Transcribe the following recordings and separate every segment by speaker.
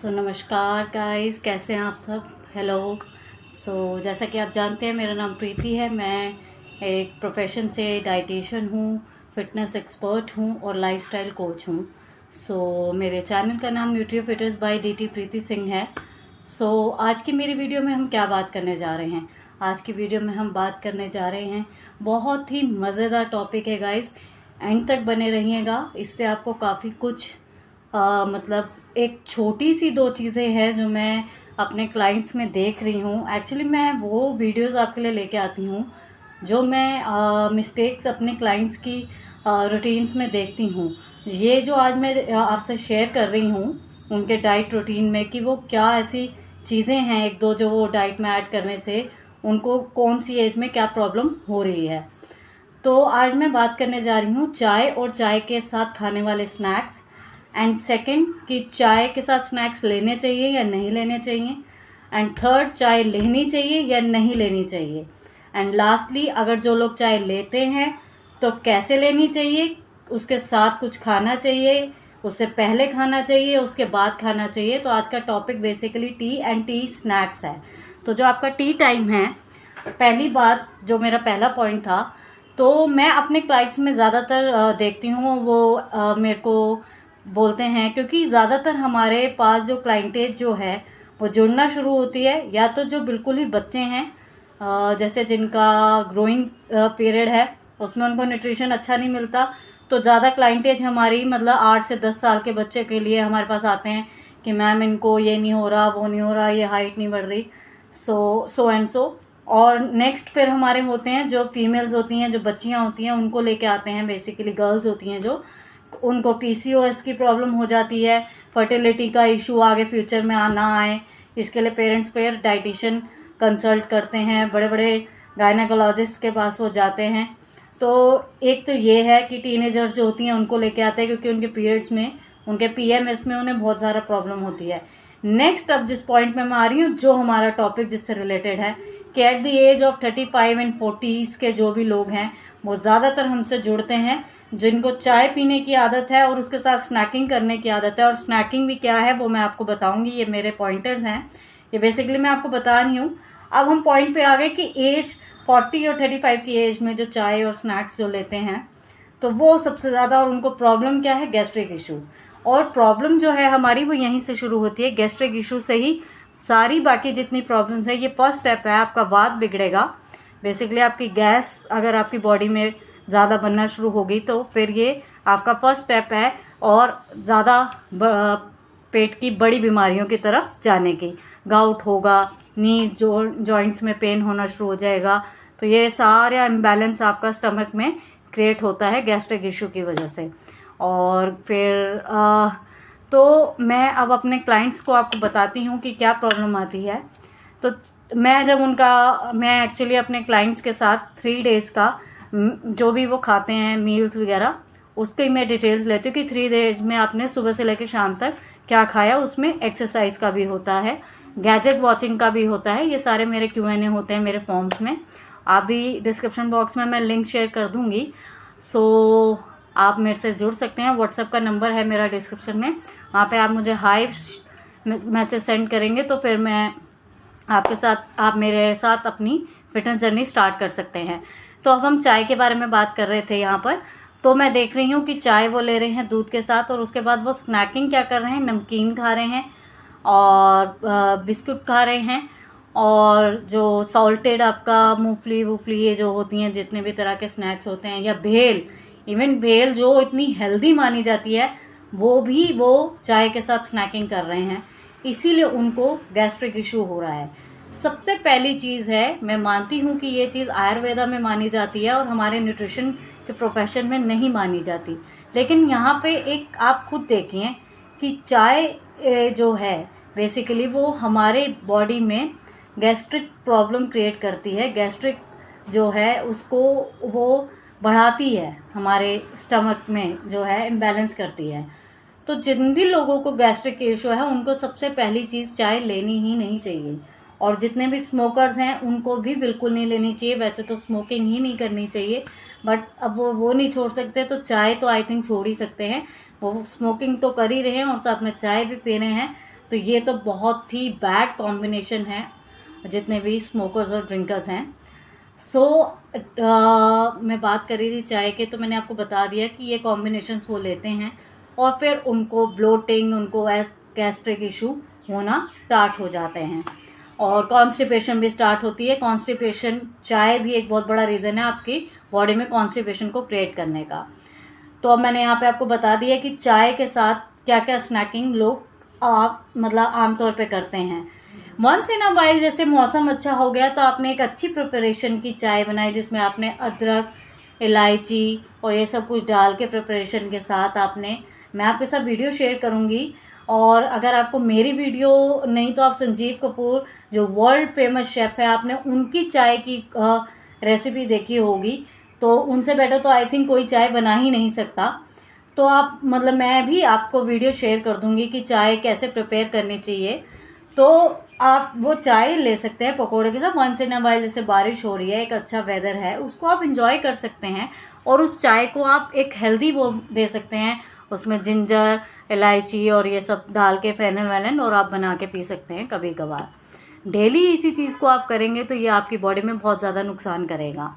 Speaker 1: नमस्कार गाइस, कैसे हैं आप सब। हेलो। जैसा कि आप जानते हैं, मेरा नाम प्रीति है। मैं एक प्रोफेशन से डाइटिशियन हूँ, फिटनेस एक्सपर्ट हूँ और लाइफस्टाइल कोच हूँ। मेरे चैनल का नाम न्यूट्री फिटनेस बाय डीटी प्रीति सिंह है। आज की मेरी वीडियो में हम क्या बात करने जा रहे हैं। आज की वीडियो में हम बात करने जा रहे हैं, बहुत ही मज़ेदार टॉपिक है गाइस, एंड तक बने रहिएगा। इससे आपको काफ़ी कुछ मतलब एक छोटी सी दो चीज़ें हैं जो मैं अपने क्लाइंट्स में देख रही हूँ। एक्चुअली मैं वो वीडियोस आपके लिए लेके आती हूँ जो मैं मिस्टेक्स अपने क्लाइंट्स की रूटीन्स में देखती हूँ। ये जो आज मैं आपसे शेयर कर रही हूँ उनके डाइट रूटीन में, कि वो क्या ऐसी चीज़ें हैं एक दो जो वो डाइट में ऐड करने से उनको कौन सी एज में क्या प्रॉब्लम हो रही है। तो आज मैं बात करने जा रही हूँ चाय और चाय के साथ खाने वाले स्नैक्स, एंड सेकंड कि चाय के साथ स्नैक्स लेने चाहिए या नहीं लेने चाहिए, एंड थर्ड चाय लेनी चाहिए या नहीं लेनी चाहिए, एंड लास्टली अगर जो लोग चाय लेते हैं तो कैसे लेनी चाहिए, उसके साथ कुछ खाना चाहिए, उससे पहले खाना चाहिए, उसके बाद खाना चाहिए। तो आज का topic basically T and T snacks है। तो जो आपका टी टाइम है, पहली बात जो मेरा पहला पॉइंट था, तो मैं अपने क्लाइंट्स में ज़्यादातर देखती हूँ वो मेरे को बोलते हैं, क्योंकि ज़्यादातर हमारे पास जो क्लाइंटेज जो है वो जुड़ना शुरू होती है या तो जो बिल्कुल ही बच्चे हैं, जैसे जिनका ग्रोइंग पीरियड है, उसमें उनको न्यूट्रिशन अच्छा नहीं मिलता। तो ज़्यादा क्लाइंटेज हमारी मतलब 8 से 10 साल के बच्चे के लिए हमारे पास आते हैं कि मैम इनको ये नहीं हो रहा, वो नहीं हो रहा, ये हाइट नहीं बढ़ रही, सो एंड सो। और नेक्स्ट फिर हमारे होते हैं जो फीमेल्स होती हैं, जो बच्चियाँ होती हैं, उनको लेके आते हैं, बेसिकली गर्ल्स होती हैं जो, उनको पीसीओएस की प्रॉब्लम हो जाती है, फर्टिलिटी का इशू आगे फ्यूचर में ना आए, इसके लिए पेरेंट्स फिर डाइटिशियन कंसल्ट करते हैं, बड़े बड़े गायनेकोलॉजिस्ट के पास वो जाते हैं। तो एक तो ये है कि टीनेजर्स जो होती हैं उनको लेके आते हैं, क्योंकि उनके पीरियड्स में, उनके पीएमएस में उन्हें बहुत ज़्यादा प्रॉब्लम होती है। नेक्स्ट अब जिस पॉइंट में मैं आ रही हूँ, जो हमारा टॉपिक जिससे रिलेटेड है, कि at the age of 35 and 40s के जो भी लोग हैं वो ज़्यादातर हमसे जुड़ते हैं, जिनको चाय पीने की आदत है और उसके साथ स्नैकिंग करने की आदत है। और स्नैकिंग भी क्या है वो मैं आपको बताऊंगी, ये मेरे पॉइंटर्स हैं, ये बेसिकली मैं आपको बता रही हूँ। अब हम पॉइंट पे आ गए कि एज 40 और 35 की एज में जो चाय और स्नैक्स जो लेते हैं तो वो सबसे ज़्यादा, और उनको प्रॉब्लम क्या है, गैस्ट्रिक इशू। और प्रॉब्लम जो है हमारी वो यहीं से शुरू होती है, गैस्ट्रिक इशू से ही सारी बाकी जितनी प्रॉब्लम्स है। ये फर्स्ट स्टेप है, आपका वात बिगड़ेगा, बेसिकली आपकी गैस अगर आपकी बॉडी में ज़्यादा बनना शुरू होगी तो फिर ये आपका फर्स्ट स्टेप है और ज़्यादा पेट की बड़ी बीमारियों की तरफ जाने की। गाउट होगा, नी जॉइंट्स में पेन होना शुरू हो जाएगा। तो ये सारा इम्बैलेंस आपका स्टमक में क्रिएट होता है गैस्ट्रिक इशू की वजह से। और फिर तो मैं अब अपने क्लाइंट्स को आपको बताती हूँ कि क्या प्रॉब्लम आती है। तो मैं एक्चुअली अपने क्लाइंट्स के साथ 3 डेज़ का जो भी वो खाते हैं मील्स वगैरह, उसके मैं डिटेल्स लेती हूँ कि 3 डेज में आपने सुबह से लेकर शाम तक क्या खाया। उसमें एक्सरसाइज का भी होता है, गैजेट वॉचिंग का भी होता है, ये सारे मेरे Q&A होते हैं मेरे फॉर्म्स में। आप भी डिस्क्रिप्शन बॉक्स में मैं लिंक शेयर कर दूँगी, सो आप मेरे से जुड़ सकते हैं। व्हाट्सएप का नंबर है मेरा डिस्क्रिप्शन में, वहाँ पे आप मुझे हाई मैसेज सेंड करेंगे तो फिर मैं आपके साथ, आप मेरे साथ अपनी फिटनेस जर्नी स्टार्ट कर सकते हैं। तो अब हम चाय के बारे में बात कर रहे थे यहाँ पर। तो मैं देख रही हूँ कि चाय वो ले रहे हैं दूध के साथ, और उसके बाद वो स्नैकिंग क्या कर रहे हैं, नमकीन खा रहे हैं और बिस्कुट खा रहे हैं, और जो सॉल्टेड आपका मूंगफली वूफली ये जो होती हैं, जितने भी तरह के स्नैक्स होते हैं, या भेल, इवन भेल जो इतनी हेल्दी मानी जाती है, वो भी वो चाय के साथ स्नैकिंग कर रहे हैं, इसीलिए उनको गैस्ट्रिक इशू हो रहा है। सबसे पहली चीज़ है, मैं मानती हूँ कि ये चीज़ आयुर्वेदा में मानी जाती है और हमारे न्यूट्रिशन के प्रोफेशन में नहीं मानी जाती, लेकिन यहाँ पे एक आप खुद देखिए कि चाय जो है बेसिकली वो हमारे बॉडी में गैस्ट्रिक प्रॉब्लम क्रिएट करती है। गैस्ट्रिक जो है उसको वो बढ़ाती है, हमारे स्टमक में जो है इम्बैलेंस करती है। तो जिन भी लोगों को गैस्ट्रिक इशू है उनको सबसे पहली चीज़ चाय लेनी ही नहीं चाहिए, और जितने भी स्मोकर्स हैं उनको भी बिल्कुल नहीं लेनी चाहिए। वैसे तो स्मोकिंग ही नहीं करनी चाहिए, बट अब वो नहीं छोड़ सकते तो चाय तो आई थिंक छोड़ ही सकते हैं। वो स्मोकिंग तो कर ही रहे हैं और साथ में चाय भी पी रहे हैं, तो ये तो बहुत ही बैड कॉम्बिनेशन है जितने भी स्मोकर्स और ड्रिंकर्स हैं। मैं बात कर रही थी चाय के, तो मैंने आपको बता दिया कि ये कॉम्बिनेशंस वो लेते हैं और फिर उनको ब्लोटिंग, उनको गैस्ट्रिक इशू होना स्टार्ट हो जाते हैं और कॉन्स्टिपेशन भी स्टार्ट होती है। कॉन्स्टिपेशन, चाय भी एक बहुत बड़ा रीज़न है आपकी बॉडी में कॉन्स्टिपेशन को क्रिएट करने का। तो अब मैंने यहाँ पे आपको बता दिया कि चाय के साथ क्या क्या स्नैकिंग लोग मतलब आमतौर पे करते हैं। वंस इन अ वाइल, जैसे मौसम अच्छा हो गया तो आपने एक अच्छी प्रिपरेशन की चाय बनाई जिसमें आपने अदरक, इलायची और ये सब कुछ डाल के प्रिपरेशन के साथ मैं आपके साथ वीडियो शेयर करूँगी। और अगर आपको मेरी वीडियो नहीं तो आप संजीव कपूर जो वर्ल्ड फेमस शेफ़ है, आपने उनकी चाय की रेसिपी देखी होगी, तो उनसे बेटर तो आई थिंक कोई चाय बना ही नहीं सकता। तो आप मतलब मैं भी आपको वीडियो शेयर कर दूंगी कि चाय कैसे प्रिपेयर करनी चाहिए। तो आप वो चाय ले सकते हैं पकौड़े के साथ वंस इन अ वाइल। जैसे बारिश हो रही है, एक अच्छा वेदर है, उसको आप इंजॉय कर सकते हैं और उस चाय को आप एक हेल्दी वो दे सकते हैं, उसमें जिंजर, इलायची और ये सब डाल के फेनल वेलन, और आप बना के पी सकते हैं कभी कभार। डेली इसी चीज़ को आप करेंगे तो ये आपकी बॉडी में बहुत ज़्यादा नुकसान करेगा।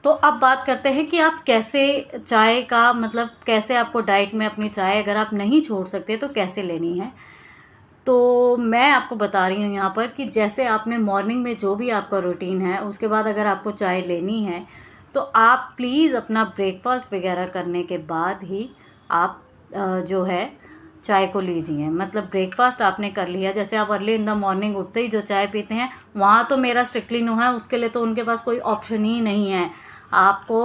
Speaker 1: तो अब बात करते हैं कि आप कैसे चाय का मतलब कैसे आपको डाइट में अपनी चाय अगर आप नहीं छोड़ सकते तो कैसे लेनी है। तो मैं आपको बता रही हूँ यहाँ पर कि जैसे आपने मॉर्निंग में जो भी आपका रूटीन है उसके बाद अगर आपको चाय लेनी है तो आप प्लीज़ अपना ब्रेकफास्ट वगैरह करने के बाद ही आप जो है चाय को लीजिए। मतलब ब्रेकफास्ट आपने कर लिया, जैसे आप अर्ली इन द मॉर्निंग उठते ही जो चाय पीते हैं, वहाँ तो मेरा स्ट्रिक्टली नो है, उसके लिए तो उनके पास कोई ऑप्शन ही नहीं है। आपको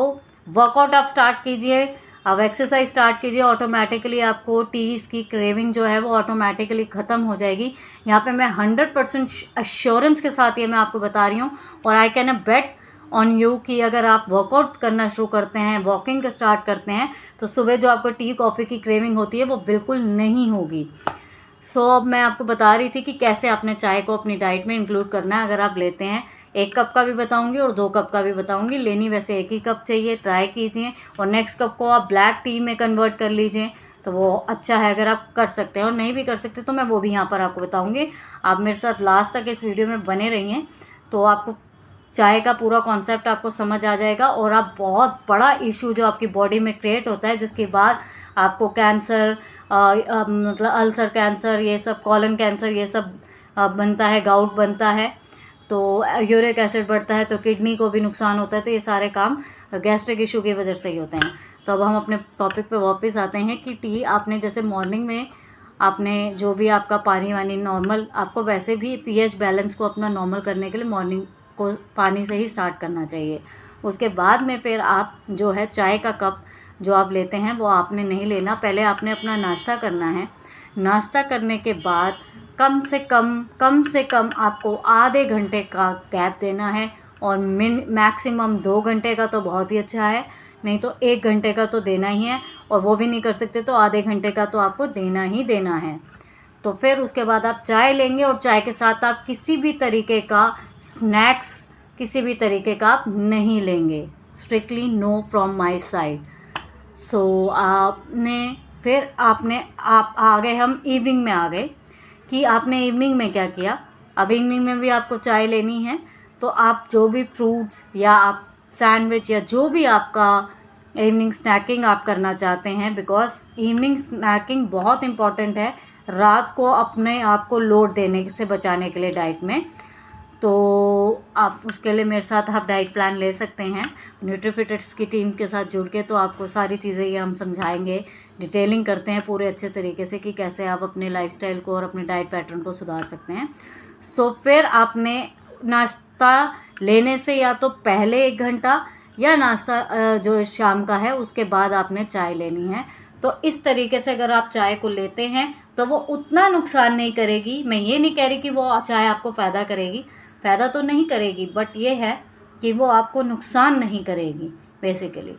Speaker 1: वर्कआउट आप स्टार्ट कीजिए, अब एक्सरसाइज स्टार्ट कीजिए, ऑटोमेटिकली आपको टीज़ की क्रेविंग जो है वो ऑटोमेटिकली ख़त्म हो जाएगी। यहाँ पे मैं 100% अश्योरेंस के साथ ये मैं आपको बता रही हूँ और I can bet on you कि अगर आप वर्कआउट करना शुरू करते हैं, वॉकिंग स्टार्ट करते हैं, तो सुबह जो आपको टी कॉफ़ी की क्रेविंग होती है वो बिल्कुल नहीं होगी। अब मैं आपको बता रही थी कि कैसे आपने चाय को अपनी डाइट में इंक्लूड करना है। अगर आप लेते हैं 1 कप का भी बताऊंगी और 2 कप का भी बताऊंगी। लेनी वैसे 1 ही कप चाहिए, ट्राई कीजिए और नेक्स्ट कप को आप ब्लैक टी में कन्वर्ट कर लीजिए तो वो अच्छा है अगर आप कर सकते हैं। और नहीं भी कर सकते तो मैं वो भी यहाँ पर आपको बताऊंगी। आप मेरे साथ लास्ट तक इस वीडियो में बने रहिए तो आपको चाय का पूरा कॉन्सेप्ट आपको समझ आ जाएगा और आप बहुत बड़ा इशू जो आपकी बॉडी में क्रिएट होता है जिसके बाद आपको कैंसर मतलब अल्सर कैंसर, ये सब कॉलन कैंसर, ये सब बनता है, गाउट बनता है, तो यूरिक एसिड बढ़ता है, तो किडनी को भी नुकसान होता है। तो ये सारे काम गैस्ट्रिक इशू की वजह से ही होते हैं। तो अब हम अपने टॉपिक पे वापस आते हैं कि टी आपने जैसे मॉर्निंग में आपने जो भी आपका पानी वानी नॉर्मल, आपको वैसे भी पीएच बैलेंस को अपना नॉर्मल करने के लिए मॉर्निंग को पानी से ही स्टार्ट करना चाहिए। उसके बाद में फिर आप जो है चाय का कप जो आप लेते हैं वो आपने नहीं लेना। पहले आपने अपना नाश्ता करना है। नाश्ता करने के बाद कम से कम आपको आधे घंटे का गैप देना है और मैक्सिमम 2 घंटे का तो बहुत ही अच्छा है, नहीं तो 1 घंटे का तो देना ही है, और वो भी नहीं कर सकते तो आधे घंटे का तो आपको देना ही देना है। तो फिर उसके बाद आप चाय लेंगे और चाय के साथ आप किसी भी तरीके का स्नैक्स, किसी भी तरीके का आप नहीं लेंगे। Strictly know from my side. आप आ गए, हम इवनिंग में आ गए कि आपने इवनिंग में क्या किया। अब इवनिंग में भी आपको चाय लेनी है तो आप जो भी फ्रूट्स या आप सैंडविच या जो भी आपका इवनिंग स्नैकिंग आप करना चाहते हैं, बिकॉज इवनिंग स्नैकिंग बहुत इम्पॉर्टेंट है रात को अपने आप को लोड देने से बचाने के लिए डाइट में। तो आप उसके लिए मेरे साथ आप डाइट प्लान ले सकते हैं न्यूट्रीफिटिक्स की टीम के साथ जुड़ के। तो आपको सारी चीज़ें ये हम समझाएंगे, डिटेलिंग करते हैं पूरे अच्छे तरीके से कि कैसे आप अपने लाइफस्टाइल को और अपने डाइट पैटर्न को सुधार सकते हैं। फिर आपने नाश्ता लेने से या तो पहले 1 घंटा या नाश्ता जो शाम का है उसके बाद आपने चाय लेनी है। तो इस तरीके से अगर आप चाय को लेते हैं तो वो उतना नुकसान नहीं करेगी। मैं ये नहीं कह रही कि वो चाय आपको फ़ायदा करेगी, फ़ायदा तो नहीं करेगी, बट ये है कि वो आपको नुकसान नहीं करेगी बेसिकली।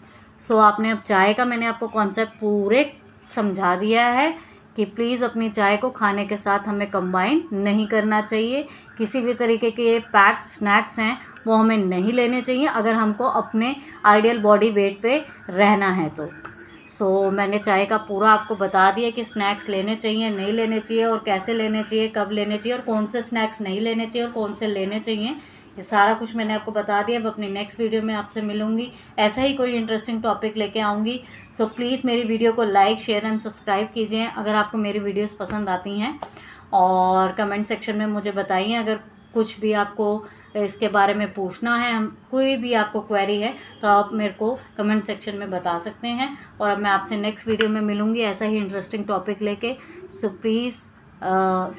Speaker 1: आपने अब चाय का मैंने आपको कॉन्सेप्ट पूरे समझा दिया है कि प्लीज़ अपनी चाय को खाने के साथ हमें कंबाइन नहीं करना चाहिए। किसी भी तरीके के ये पैक्ड स्नैक्स हैं वो हमें नहीं लेने चाहिए अगर हमको अपने आइडियल बॉडी वेट पे रहना है तो। सो मैंने चाय का पूरा आपको बता दिया कि स्नैक्स लेने चाहिए, नहीं लेने चाहिए, और कैसे लेने चाहिए, कब लेने चाहिए, और कौन से स्नैक्स नहीं लेने चाहिए और कौन से लेने चाहिए। ये सारा कुछ मैंने आपको बता दिया। अब अपनी नेक्स्ट वीडियो में आपसे मिलूंगी, ऐसा ही कोई इंटरेस्टिंग टॉपिक लेके आऊँगी। सो प्लीज़ मेरी वीडियो को लाइक, शेयर एंड सब्सक्राइब कीजिए अगर आपको मेरी वीडियोज़ पसंद आती हैं, और कमेंट सेक्शन में मुझे बताइए अगर कुछ भी आपको इसके बारे में पूछना है, कोई भी आपको क्वेरी है तो आप मेरे को कमेंट सेक्शन में बता सकते हैं। और अब मैं आपसे नेक्स्ट वीडियो में मिलूंगी ऐसा ही इंटरेस्टिंग टॉपिक लेके। सो प्लीज़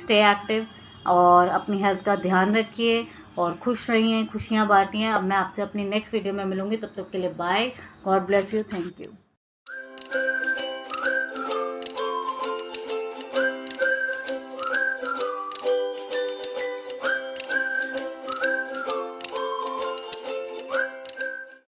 Speaker 1: स्टे एक्टिव और अपनी हेल्थ का ध्यान रखिए और खुश रहिए, खुशियाँ बांटिए। अब मैं आपसे अपनी नेक्स्ट वीडियो में मिलूंगी, तब तक के लिए bye, God bless you, thank you.